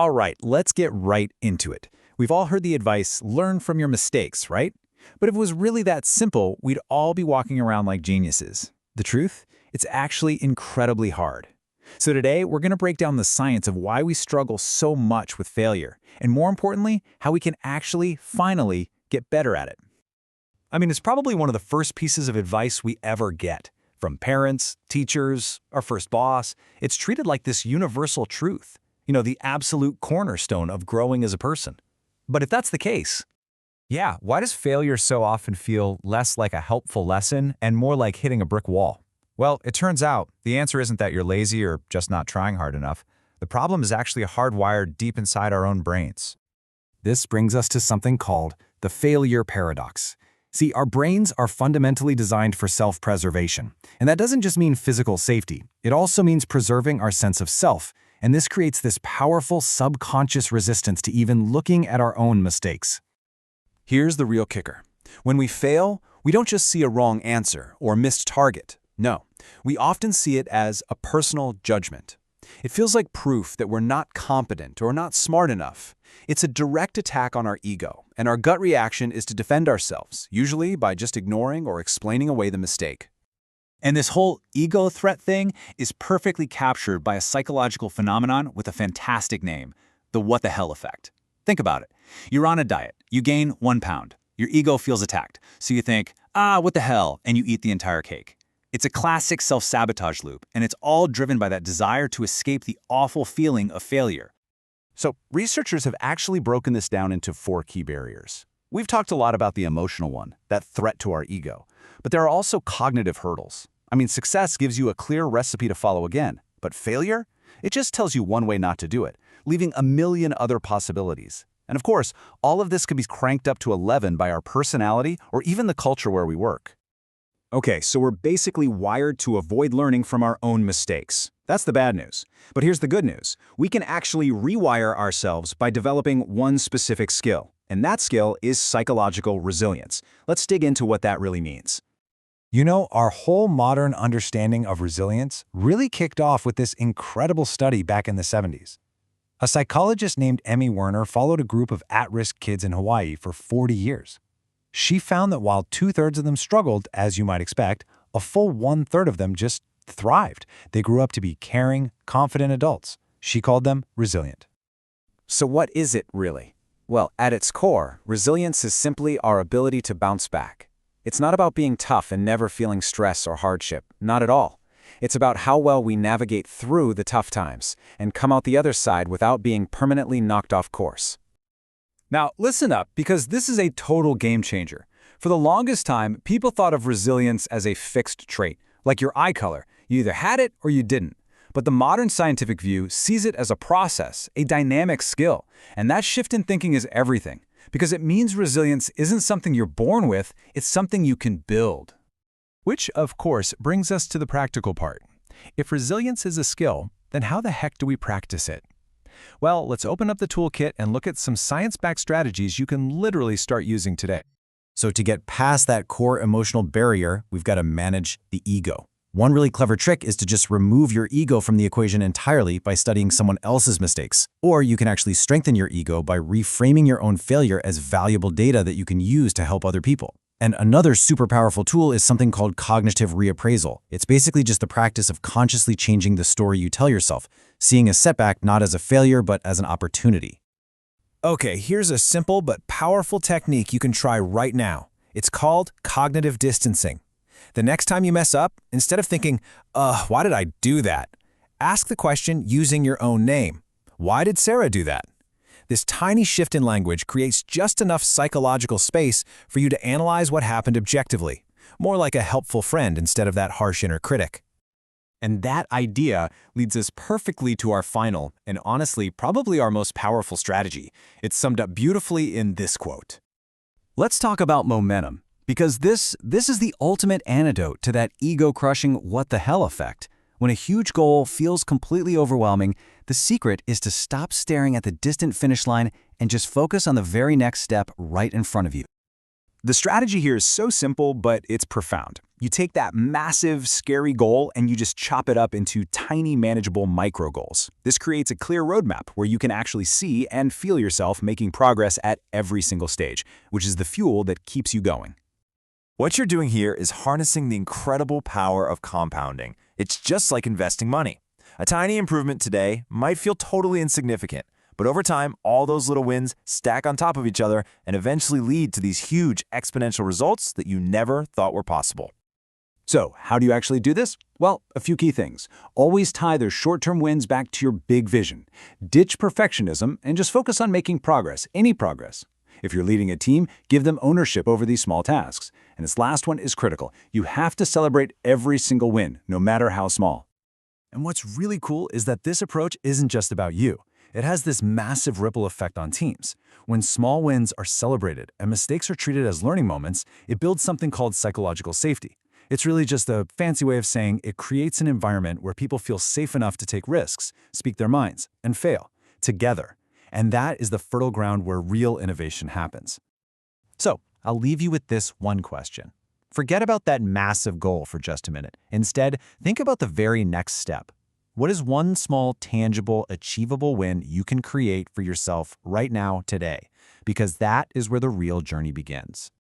All right, let's get right into it. We've all heard the advice, learn from your mistakes, right? But if it was really that simple, we'd all be walking around like geniuses. The truth? It's actually incredibly hard. So today, we're going to break down the science of why we struggle so much with failure, and more importantly, how we can actually, finally, get better at it. I mean, it's probably one of the first pieces of advice we ever get. From parents, teachers, our first boss, it's treated like this universal truth. The absolute cornerstone of growing as a person. But if that's the case, yeah, why does failure so often feel less like a helpful lesson and more like hitting a brick wall? Well, it turns out the answer isn't that you're lazy or just not trying hard enough. The problem is actually hardwired deep inside our own brains. This brings us to something called the failure paradox. See, our brains are fundamentally designed for self-preservation. And that doesn't just mean physical safety. It also means preserving our sense of self. And this creates this powerful subconscious resistance to even looking at our own mistakes. Here's the real kicker. When we fail, we don't just see a wrong answer or a missed target. No, we often see it as a personal judgment. It feels like proof that we're not competent or not smart enough. It's a direct attack on our ego, and our gut reaction is to defend ourselves, usually by just ignoring or explaining away the mistake. And this whole ego threat thing is perfectly captured by a psychological phenomenon with a fantastic name, the what the hell effect. Think about it. You're on a diet. You gain 1 pound. Your ego feels attacked. So you think, what the hell, and you eat the entire cake. It's a classic self-sabotage loop, and it's all driven by that desire to escape the awful feeling of failure. So researchers have actually broken this down into 4 key barriers. We've talked a lot about the emotional one, that threat to our ego. But there are also cognitive hurdles. I mean, success gives you a clear recipe to follow again, but failure? It just tells you one way not to do it, leaving a million other possibilities. And of course, all of this can be cranked up to 11 by our personality or even the culture where we work. Okay, so we're basically wired to avoid learning from our own mistakes. That's the bad news. But here's the good news. We can actually rewire ourselves by developing one specific skill, and that skill is psychological resilience. Let's dig into what that really means. Our whole modern understanding of resilience really kicked off with this incredible study back in the 70s. A psychologist named Emmy Werner followed a group of at-risk kids in Hawaii for 40 years. She found that while 2/3 of them struggled, as you might expect, a full 1/3 of them just thrived. They grew up to be caring, confident adults. She called them resilient. So what is it really? Well, at its core, resilience is simply our ability to bounce back. It's not about being tough and never feeling stress or hardship, not at all. It's about how well we navigate through the tough times and come out the other side without being permanently knocked off course. Now, listen up, because this is a total game changer. For the longest time, people thought of resilience as a fixed trait, like your eye color. You either had it or you didn't. But the modern scientific view sees it as a process, a dynamic skill. And that shift in thinking is everything, because it means resilience isn't something you're born with, it's something you can build. Which, of course, brings us to the practical part. If resilience is a skill, then how the heck do we practice it? Well, let's open up the toolkit and look at some science-backed strategies you can literally start using today. So to get past that core emotional barrier, we've got to manage the ego. One really clever trick is to just remove your ego from the equation entirely by studying someone else's mistakes. Or you can actually strengthen your ego by reframing your own failure as valuable data that you can use to help other people. And another super powerful tool is something called cognitive reappraisal. It's basically just the practice of consciously changing the story you tell yourself, seeing a setback not as a failure but as an opportunity. Okay, here's a simple but powerful technique you can try right now. It's called cognitive distancing. The next time you mess up, instead of thinking, why did I do that? Ask the question using your own name. Why did Sarah do that? This tiny shift in language creates just enough psychological space for you to analyze what happened objectively, more like a helpful friend instead of that harsh inner critic. And that idea leads us perfectly to our final, and honestly, probably our most powerful strategy. It's summed up beautifully in this quote. Let's talk about momentum, because this is the ultimate antidote to that ego-crushing what the hell effect. When a huge goal feels completely overwhelming, the secret is to stop staring at the distant finish line and just focus on the very next step right in front of you. The strategy here is so simple, but it's profound. You take that massive, scary goal and you just chop it up into tiny, manageable micro goals. This creates a clear roadmap where you can actually see and feel yourself making progress at every single stage, which is the fuel that keeps you going. What you're doing here is harnessing the incredible power of compounding. It's just like investing money. A tiny improvement today might feel totally insignificant, but over time, all those little wins stack on top of each other and eventually lead to these huge exponential results that you never thought were possible. So, how do you actually do this? Well, a few key things. Always tie those short-term wins back to your big vision. Ditch perfectionism and just focus on making progress, any progress. If you're leading a team, give them ownership over these small tasks. And this last one is critical. You have to celebrate every single win, no matter how small. And what's really cool is that this approach isn't just about you. It has this massive ripple effect on teams. When small wins are celebrated and mistakes are treated as learning moments, it builds something called psychological safety. It's really just a fancy way of saying it creates an environment where people feel safe enough to take risks, speak their minds, and fail, together. And that is the fertile ground where real innovation happens. So, I'll leave you with this one question. Forget about that massive goal for just a minute. Instead, think about the very next step. What is one small, tangible, achievable win you can create for yourself right now, today? Because that is where the real journey begins.